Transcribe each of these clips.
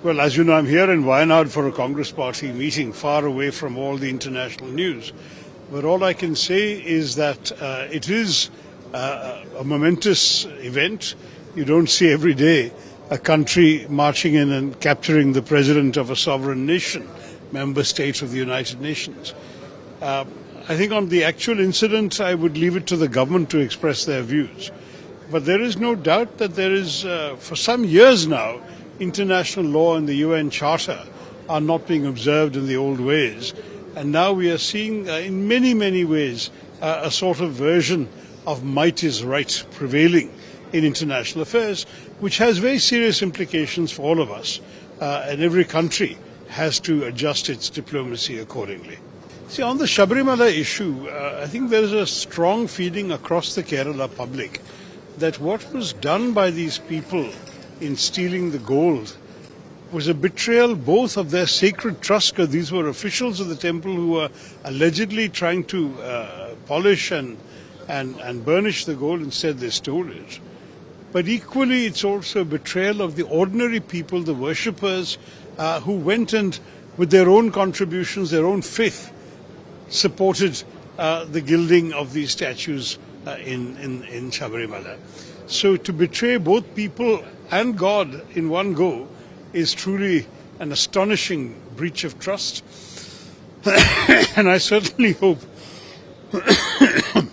Well, as you know, I'm here in Wayanad for a Congress party meeting, far away from all the international news. But all I can say is that it is a momentous event. You don't see every day a country marching in and capturing the president of a sovereign nation, member state of the United Nations. I think on the actual incident, I would leave it to the government to express their views. But there is no doubt that there is, for some years now, international law and the UN Charter are not being observed in the old ways. And now we are seeing in many, many ways a sort of version of might is right prevailing in international affairs, which has very serious implications for all of us. And every country has to adjust its diplomacy accordingly. See, on the Sabarimala issue, I think there is a strong feeling across the Kerala public that what was done by these people in stealing the gold was a betrayal both of their sacred trust, because these were officials of the temple who were allegedly trying to polish and burnish the gold. Instead they stole it. But equally it's also a betrayal of the ordinary people, the worshippers, who went and with their own contributions, their own faith, supported the gilding of these statues in Sabarimala. So to betray both people and God in one go is truly an astonishing breach of trust. And I certainly hope that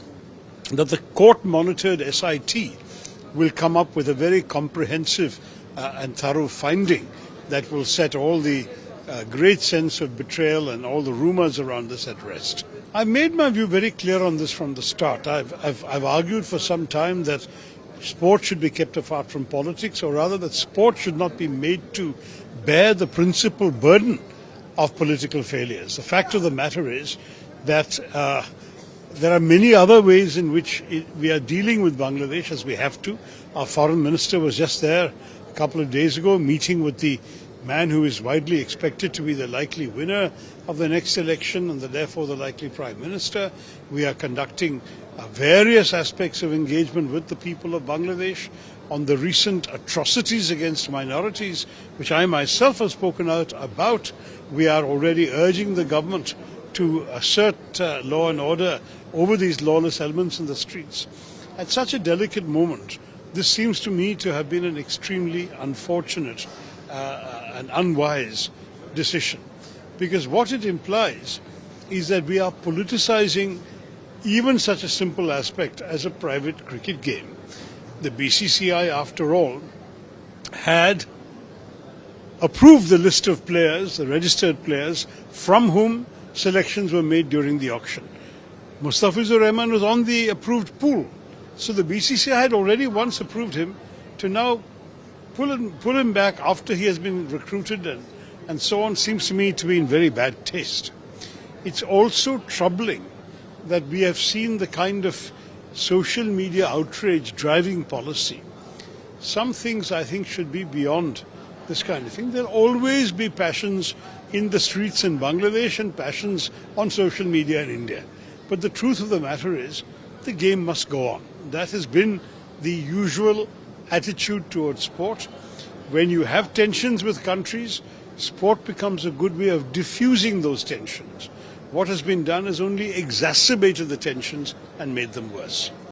the court-monitored SIT will come up with a very comprehensive and thorough finding that will set all the great sense of betrayal and all the rumors around this at rest. I made my view very clear on this from the start. I've argued for some time that sport should be kept apart from politics, or rather that sport should not be made to bear the principal burden of political failures. The fact of the matter is that there are many other ways in which we are dealing with Bangladesh, as we have to. Our foreign minister was just there a couple of days ago, meeting with the man who is widely expected to be the likely winner of the next election and therefore the likely prime minister. We are conducting various aspects of engagement with the people of Bangladesh on the recent atrocities against minorities, which I myself have spoken out about. We are already urging the government to assert law and order over these lawless elements in the streets. At such a delicate moment, this seems to me to have been an extremely unfortunate and unwise decision, because what it implies is that we are politicizing even such a simple aspect as a private cricket game. The BCCI, after all, had approved the list of players, the registered players, from whom selections were made during the auction. Mustafizur Rahman was on the approved pool. So the BCCI had already once approved him. To now pull him back after he has been recruited and so on seems to me to be in very bad taste. It's also troubling that we have seen the kind of social media outrage driving policy. Some things I think should be beyond this kind of thing. There'll always be passions in the streets in Bangladesh and passions on social media in India. But the truth of the matter is the game must go on. That has been the usual attitude towards sport. When you have tensions with countries, sport becomes a good way of diffusing those tensions. What has been done has only exacerbated the tensions and made them worse.